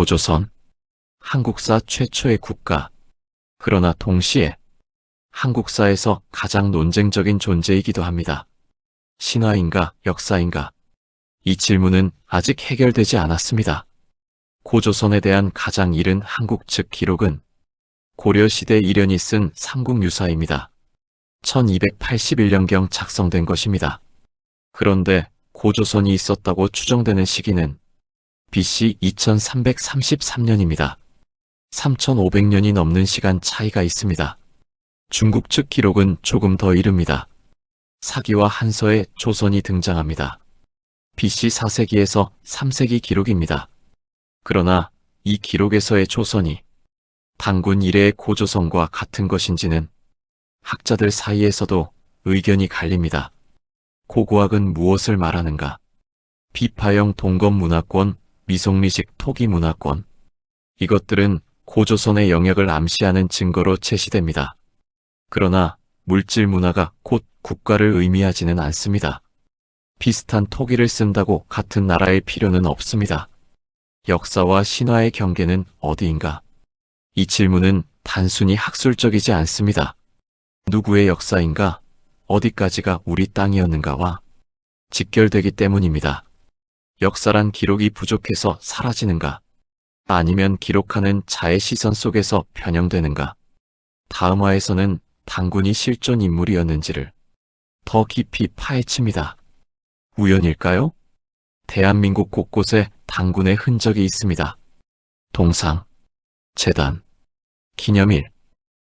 고조선, 한국사 최초의 국가. 그러나 동시에 한국사에서 가장 논쟁적인 존재이기도 합니다. 신화인가 역사인가? 이 질문은 아직 해결되지 않았습니다. 고조선에 대한 가장 이른 한국 측 기록은 고려시대 이련이 쓴 삼국유사입니다. 1281년경 작성된 것입니다. 그런데 고조선이 있었다고 추정되는 시기는 BC 2333년입니다. 3500년이 넘는 시간 차이가 있습니다. 중국 측 기록은 조금 더 이릅니다. 사기와 한서에 조선이 등장합니다. BC 4세기에서 3세기 기록입니다. 그러나 이 기록에서의 조선이 단군 이래의 고조선과 같은 것인지는 학자들 사이에서도 의견이 갈립니다. 고고학은 무엇을 말하는가? 비파형 동검 문화권, 미송리식 토기 문화권. 이것들은 고조선의 영역을 암시하는 증거로 제시됩니다. 그러나 물질 문화가 곧 국가를 의미하지는 않습니다. 비슷한 토기를 쓴다고 같은 나라일 필요는 없습니다. 역사와 신화의 경계는 어디인가? 이 질문은 단순히 학술적이지 않습니다. 누구의 역사인가? 어디까지가 우리 땅이었는가와 직결되기 때문입니다. 역사란 기록이 부족해서 사라지는가? 아니면 기록하는 자의 시선 속에서 변형되는가? 다음 화에서는 단군이 실존 인물이었는지를 더 깊이 파헤칩니다. 우연일까요? 대한민국 곳곳에 단군의 흔적이 있습니다. 동상, 제단, 기념일.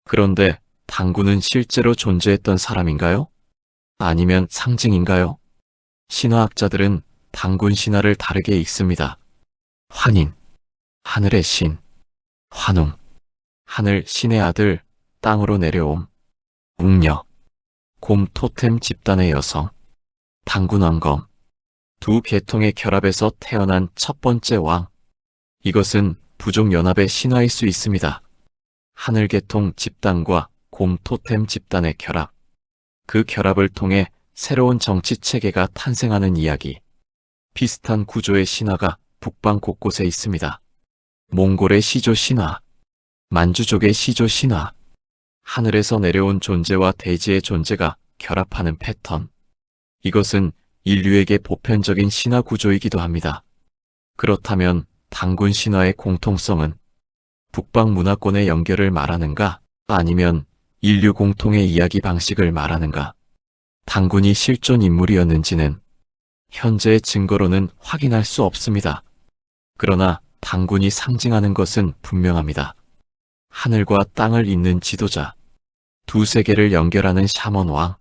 그런데 단군은 실제로 존재했던 사람인가요? 아니면 상징인가요? 신화학자들은 단군 신화를 다르게 읽습니다. 환인, 하늘의 신, 환웅, 하늘 신의 아들, 땅으로 내려옴, 웅녀, 곰 토템 집단의 여성, 단군 왕검, 두 계통의 결합에서 태어난 첫 번째 왕. 이것은 부족연합의 신화일 수 있습니다. 하늘계통 집단과 곰 토템 집단의 결합. 그 결합을 통해 새로운 정치체계가 탄생하는 이야기. 비슷한 구조의 신화가 북방 곳곳에 있습니다. 몽골의 시조 신화, 만주족의 시조 신화. 하늘에서 내려온 존재와 대지의 존재가 결합하는 패턴. 이것은 인류에게 보편적인 신화 구조이기도 합니다. 그렇다면 단군 신화의 공통성은 북방 문화권의 연결을 말하는가? 아니면 인류 공통의 이야기 방식을 말하는가? 단군이 실존 인물이었는지는 현재의 증거로는 확인할 수 없습니다. 그러나 단군이 상징하는 것은 분명합니다. 하늘과 땅을 잇는 지도자, 두 세계를 연결하는 샤먼 왕.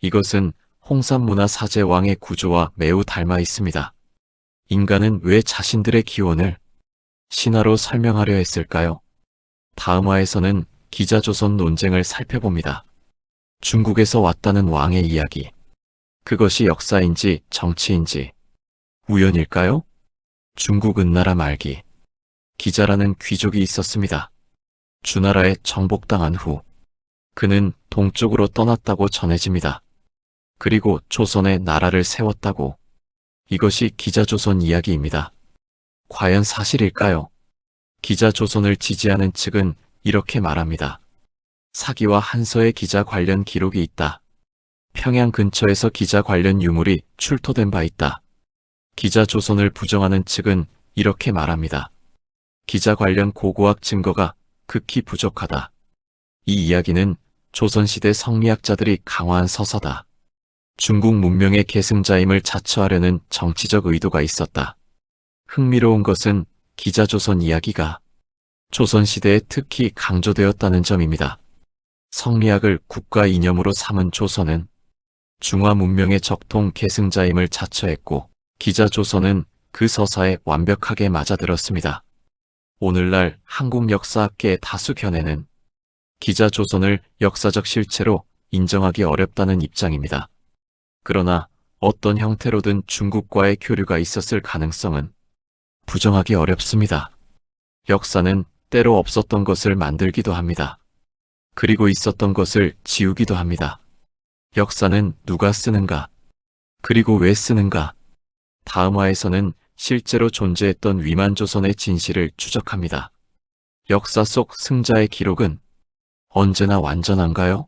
이것은 홍산문화 사제 왕의 구조와 매우 닮아 있습니다. 인간은 왜 자신들의 기원을 신화로 설명하려 했을까요? 다음 화에서는 기자조선 논쟁을 살펴봅니다. 중국에서 왔다는 왕의 이야기. 그것이 역사인지 정치인지 우연일까요? 중국 은나라 말기, 기자라는 귀족이 있었습니다. 주나라에 정복당한 후 그는 동쪽으로 떠났다고 전해집니다. 그리고 조선에 나라를 세웠다고. 이것이 기자조선 이야기입니다. 과연 사실일까요? 기자조선을 지지하는 측은 이렇게 말합니다. 사기와 한서의 기자 관련 기록이 있다. 평양 근처에서 기자 관련 유물이 출토된 바 있다. 기자조선을 부정하는 측은 이렇게 말합니다. 기자 관련 고고학 증거가 극히 부족하다. 이 이야기는 조선시대 성리학자들이 강화한 서사다. 중국 문명의 계승자임을 자처하려는 정치적 의도가 있었다. 흥미로운 것은 기자조선 이야기가 조선시대에 특히 강조되었다는 점입니다. 성리학을 국가 이념으로 삼은 조선은 중화 문명의 적통 계승자임을 자처했고 기자조선은 그 서사에 완벽하게 맞아들었습니다. 오늘날 한국 역사학계의 다수 견해는 기자조선을 역사적 실체로 인정하기 어렵다는 입장입니다. 그러나 어떤 형태로든 중국과의 교류가 있었을 가능성은 부정하기 어렵습니다. 역사는 때로 없었던 것을 만들기도 합니다. 그리고 있었던 것을 지우기도 합니다. 역사는 누가 쓰는가? 그리고 왜 쓰는가? 다음 화에서는 실제로 존재했던 위만조선의 진실을 추적합니다. 역사 속 승자의 기록은 언제나 완전한가요?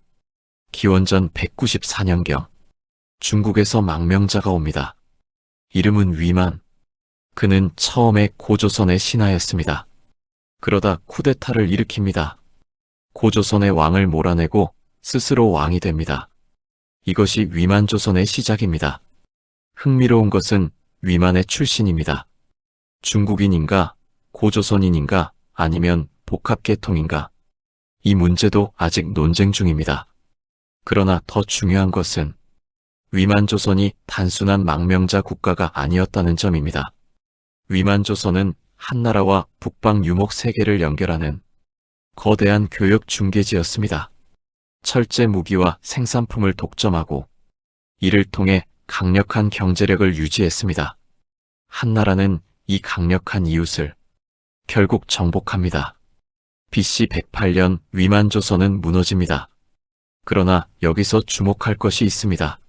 기원전 194년경 중국에서 망명자가 옵니다. 이름은 위만. 그는 처음에 고조선의 신하였습니다. 그러다 쿠데타를 일으킵니다. 고조선의 왕을 몰아내고 스스로 왕이 됩니다. 이것이 위만조선의 시작입니다. 흥미로운 것은 위만의 출신입니다. 중국인인가, 고조선인인가, 아니면 복합계통인가. 이 문제도 아직 논쟁 중입니다. 그러나 더 중요한 것은 위만조선이 단순한 망명자 국가가 아니었다는 점입니다. 위만조선은 한나라와 북방 유목 세계를 연결하는 거대한 교역 중개지였습니다. 철제 무기와 생산품을 독점하고 이를 통해 강력한 경제력을 유지했습니다. 한나라는 이 강력한 이웃을 결국 정복합니다. BC 108년 위만조선은 무너집니다. 그러나 여기서 주목할 것이 있습니다.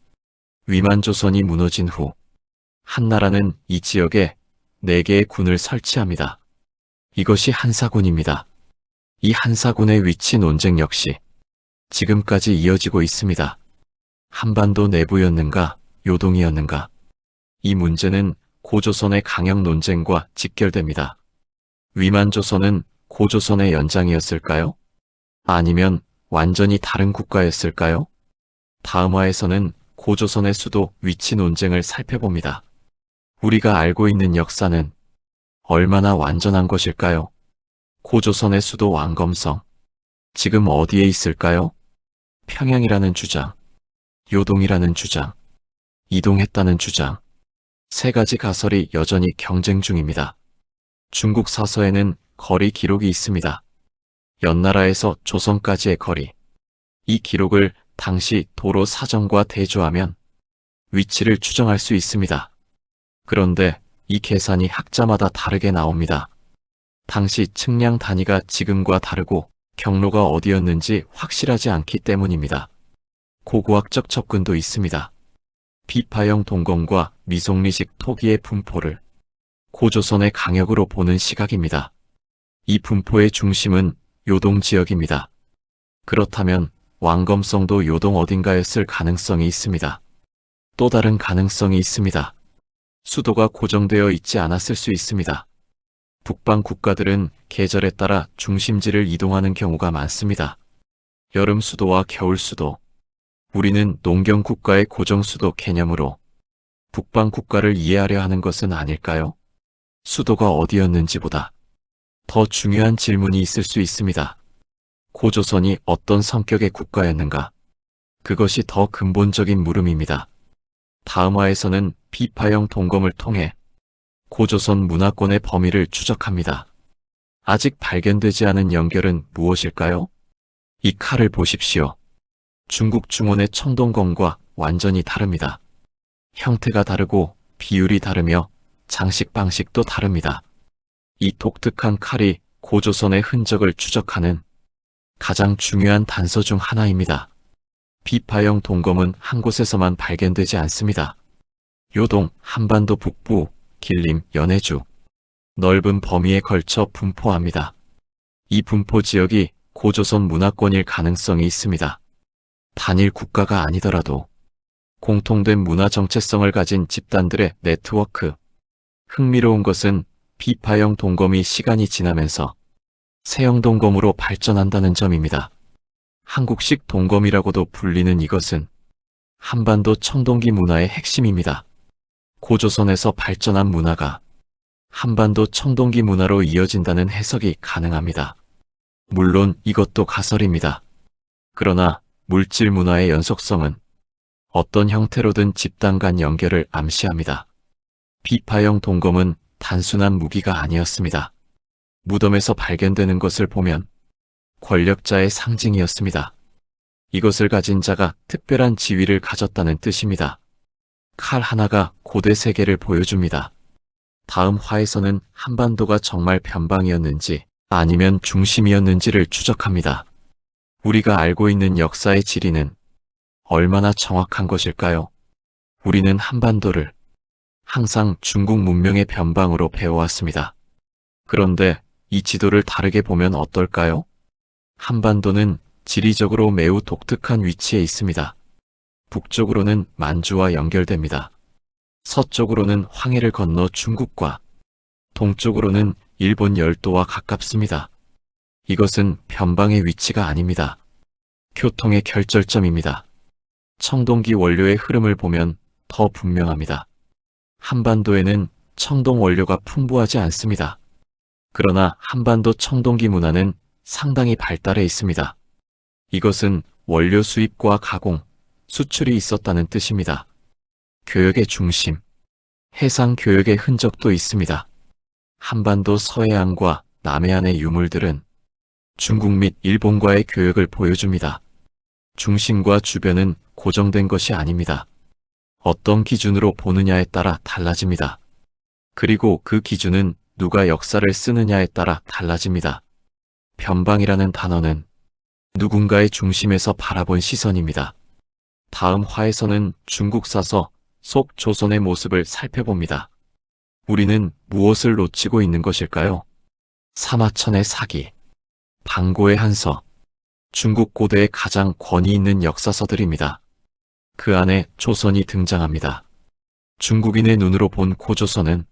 위만조선이 무너진 후 한나라는 이 지역에 4개의 군을 설치합니다. 이것이 한사군입니다. 이 한사군의 위치 논쟁 역시 지금까지 이어지고 있습니다. 한반도 내부였는가, 요동이었는가. 이 문제는 고조선의 강역 논쟁과 직결됩니다. 위만조선은 고조선의 연장이었을까요? 아니면 완전히 다른 국가였을까요? 다음 화에서는 고조선의 수도 위치 논쟁을 살펴봅니다. 우리가 알고 있는 역사는 얼마나 완전한 것일까요? 고조선의 수도 왕검성, 지금 어디에 있을까요? 평양이라는 주장, 요동이라는 주장, 이동했다는 주장, 3가지 가설이 여전히 경쟁 중입니다. 중국 사서에는 거리 기록이 있습니다. 연나라에서 조선까지의 거리. 이 기록을 당시 도로 사정과 대조하면 위치를 추정할 수 있습니다. 그런데 이 계산이 학자마다 다르게 나옵니다. 당시 측량 단위가 지금과 다르고 경로가 어디였는지 확실하지 않기 때문입니다. 고고학적 접근도 있습니다. 비파형 동검과 미송리식 토기의 분포를 고조선의 강역으로 보는 시각입니다. 이 분포의 중심은 요동 지역입니다. 그렇다면 왕검성도 요동 어딘가였을 가능성이 있습니다. 또 다른 가능성이 있습니다. 수도가 고정되어 있지 않았을 수 있습니다. 북방 국가들은 계절에 따라 중심지를 이동하는 경우가 많습니다. 여름 수도와 겨울 수도. 우리는 농경 국가의 고정 수도 개념으로 북방 국가를 이해하려 하는 것은 아닐까요? 수도가 어디였는지보다 더 중요한 질문이 있을 수 있습니다. 고조선이 어떤 성격의 국가였는가? 그것이 더 근본적인 물음입니다. 다음 화에서는 비파형 동검을 통해 고조선 문화권의 범위를 추적합니다. 아직 발견되지 않은 연결은 무엇일까요? 이 칼을 보십시오. 중국 중원의 청동검과 완전히 다릅니다. 형태가 다르고 비율이 다르며 장식 방식도 다릅니다. 이 독특한 칼이 고조선의 흔적을 추적하는 가장 중요한 단서 중 하나입니다. 비파형 동검은 한 곳에서만 발견되지 않습니다. 요동, 한반도 북부, 길림, 연해주, 넓은 범위에 걸쳐 분포합니다. 이 분포 지역이 고조선 문화권일 가능성이 있습니다. 단일 국가가 아니더라도 공통된 문화 정체성을 가진 집단들의 네트워크. 흥미로운 것은 비파형 동검이 시간이 지나면서 세형 동검으로 발전한다는 점입니다. 한국식 동검이라고도 불리는 이것은 한반도 청동기 문화의 핵심입니다. 고조선에서 발전한 문화가 한반도 청동기 문화로 이어진다는 해석이 가능합니다. 물론 이것도 가설입니다. 그러나 물질 문화의 연속성은 어떤 형태로든 집단 간 연결을 암시합니다. 비파형 동검은 단순한 무기가 아니었습니다. 무덤에서 발견되는 것을 보면 권력자의 상징이었습니다. 이것을 가진 자가 특별한 지위를 가졌다는 뜻입니다. 칼 하나가 고대 세계를 보여줍니다. 다음 화에서는 한반도가 정말 변방이었는지 아니면 중심이었는지를 추적합니다. 우리가 알고 있는 역사의 지리는 얼마나 정확한 것일까요? 우리는 한반도를 항상 중국 문명의 변방으로 배워왔습니다. 그런데 이 지도를 다르게 보면 어떨까요? 한반도는 지리적으로 매우 독특한 위치에 있습니다. 북쪽으로는 만주와 연결됩니다. 서쪽으로는 황해를 건너 중국과, 동쪽으로는 일본 열도와 가깝습니다. 이것은 변방의 위치가 아닙니다. 교통의 결절점입니다. 청동기 원료의 흐름을 보면 더 분명합니다. 한반도에는 청동 원료가 풍부하지 않습니다. 그러나 한반도 청동기 문화는 상당히 발달해 있습니다. 이것은 원료 수입과 가공, 수출이 있었다는 뜻입니다. 교역의 중심, 해상 교역의 흔적도 있습니다. 한반도 서해안과 남해안의 유물들은 중국 및 일본과의 교역을 보여줍니다. 중심과 주변은 고정된 것이 아닙니다. 어떤 기준으로 보느냐에 따라 달라집니다. 그리고 그 기준은 누가 역사를 쓰느냐에 따라 달라집니다. 변방이라는 단어는 누군가의 중심에서 바라본 시선입니다. 다음 화에서는 중국 사서 속 조선의 모습을 살펴봅니다. 우리는 무엇을 놓치고 있는 것일까요? 사마천의 사기, 방고의 한서, 중국 고대의 가장 권위 있는 역사서들입니다. 그 안에 조선이 등장합니다. 중국인의 눈으로 본 고조선은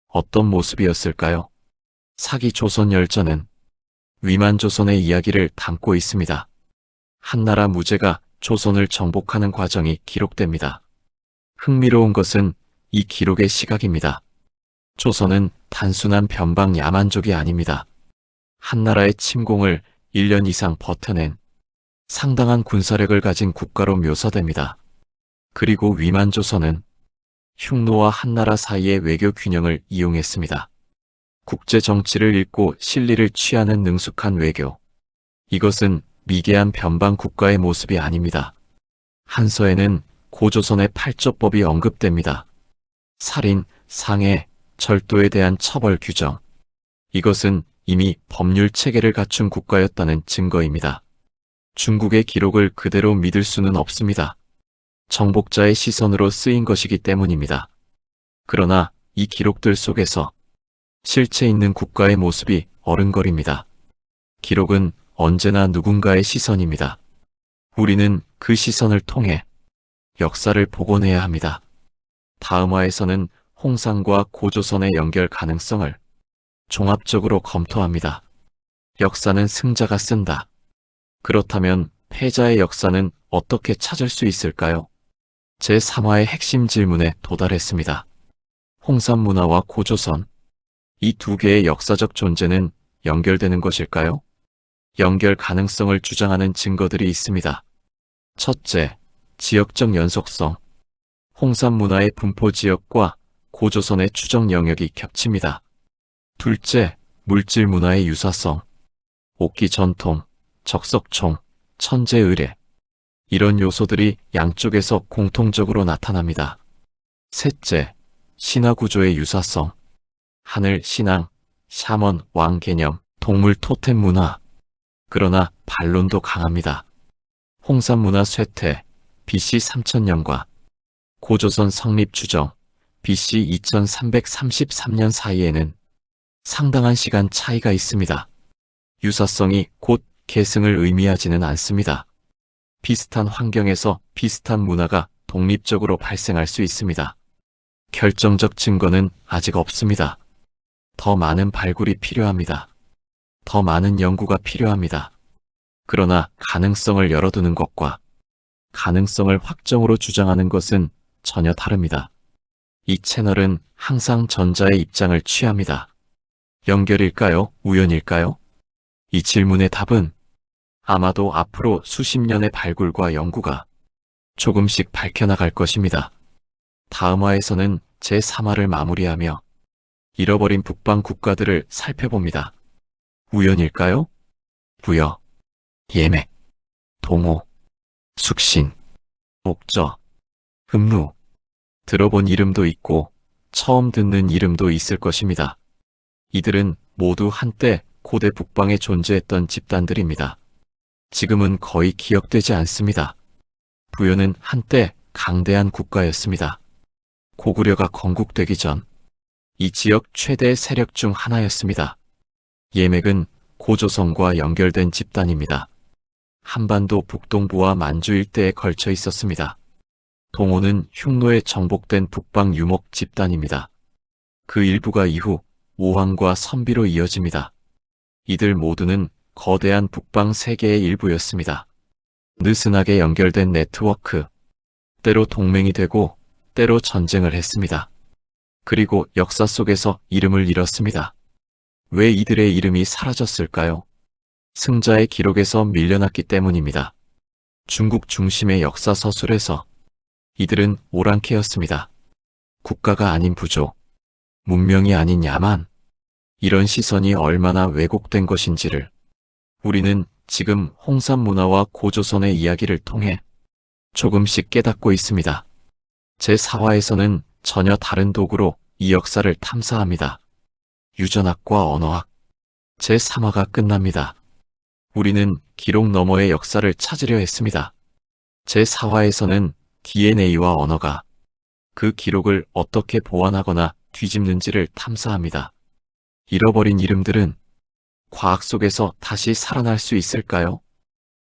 어떤 모습이었을까요? 사기 조선 열전은 위만조선의 이야기를 담고 있습니다. 한나라 무제가 조선을 정복하는 과정이 기록됩니다. 흥미로운 것은 이 기록의 시각입니다. 조선은 단순한 변방 야만족이 아닙니다. 한나라의 침공을 1년 이상 버텨낸 상당한 군사력을 가진 국가로 묘사됩니다. 그리고 위만조선은 흉노와 한나라 사이의 외교 균형을 이용했습니다. 국제 정치를 읽고 실리를 취하는 능숙한 외교. 이것은 미개한 변방 국가의 모습이 아닙니다. 한서에는 고조선의 팔조법이 언급됩니다. 살인, 상해, 절도에 대한 처벌 규정. 이것은 이미 법률 체계를 갖춘 국가였다는 증거입니다. 중국의 기록을 그대로 믿을 수는 없습니다. 정복자의 시선으로 쓰인 것이기 때문입니다. 그러나 이 기록들 속에서 실체 있는 국가의 모습이 어른거립니다. 기록은 언제나 누군가의 시선입니다. 우리는 그 시선을 통해 역사를 복원해야 합니다. 다음화에서는 홍상과 고조선의 연결 가능성을 종합적으로 검토합니다. 역사는 승자가 쓴다. 그렇다면 패자의 역사는 어떻게 찾을 수 있을까요? 제3화의 핵심 질문에 도달했습니다. 홍산 문화와 고조선, 이 두 개의 역사적 존재는 연결되는 것일까요? 연결 가능성을 주장하는 증거들이 있습니다. 첫째, 지역적 연속성. 홍산 문화의 분포 지역과 고조선의 추정 영역이 겹칩니다. 둘째, 물질 문화의 유사성. 옥기 전통, 적석총, 천재 의례. 이런 요소들이 양쪽에서 공통적으로 나타납니다. 셋째, 신화 구조의 유사성. 하늘 신앙, 샤먼 왕 개념, 동물 토템 문화. 그러나 반론도 강합니다. 홍산 문화 쇠퇴, BC 3000년과 고조선 성립 추정, BC 2333년 사이에는 상당한 시간 차이가 있습니다. 유사성이 곧 계승을 의미하지는 않습니다. 비슷한 환경에서 비슷한 문화가 독립적으로 발생할 수 있습니다. 결정적 증거는 아직 없습니다. 더 많은 발굴이 필요합니다. 더 많은 연구가 필요합니다. 그러나 가능성을 열어두는 것과 가능성을 확정으로 주장하는 것은 전혀 다릅니다. 이 채널은 항상 전자의 입장을 취합니다. 연결일까요? 우연일까요? 이 질문의 답은 아마도 앞으로 수십 년의 발굴과 연구가 조금씩 밝혀나갈 것입니다. 다음화에서는 제3화를 마무리하며 잃어버린 북방 국가들을 살펴봅니다. 우연일까요? 부여, 예맥, 동호, 숙신, 옥저, 흠루. 들어본 이름도 있고 처음 듣는 이름도 있을 것입니다. 이들은 모두 한때 고대 북방에 존재했던 집단들입니다. 지금은 거의 기억되지 않습니다. 부여는 한때 강대한 국가였습니다. 고구려가 건국되기 전 이 지역 최대 세력 중 하나였습니다. 예맥은 고조선과 연결된 집단입니다. 한반도 북동부와 만주 일대에 걸쳐 있었습니다. 동호는 흉노에 정복된 북방 유목 집단입니다. 그 일부가 이후 오황과 선비로 이어집니다. 이들 모두는 거대한 북방 세계의 일부였습니다. 느슨하게 연결된 네트워크, 때로 동맹이 되고 때로 전쟁을 했습니다. 그리고 역사 속에서 이름을 잃었습니다. 왜 이들의 이름이 사라졌을까요? 승자의 기록에서 밀려났기 때문입니다. 중국 중심의 역사 서술에서 이들은 오랑캐였습니다. 국가가 아닌 부족, 문명이 아닌 야만, 이런 시선이 얼마나 왜곡된 것인지를 우리는 지금 홍산 문화와 고조선의 이야기를 통해 조금씩 깨닫고 있습니다. 제4화에서는 전혀 다른 도구로 이 역사를 탐사합니다. 유전학과 언어학. 제3화가 끝납니다. 우리는 기록 너머의 역사를 찾으려 했습니다. 제4화에서는 DNA와 언어가 그 기록을 어떻게 보완하거나 뒤집는지를 탐사합니다. 잃어버린 이름들은 과학 속에서 다시 살아날 수 있을까요?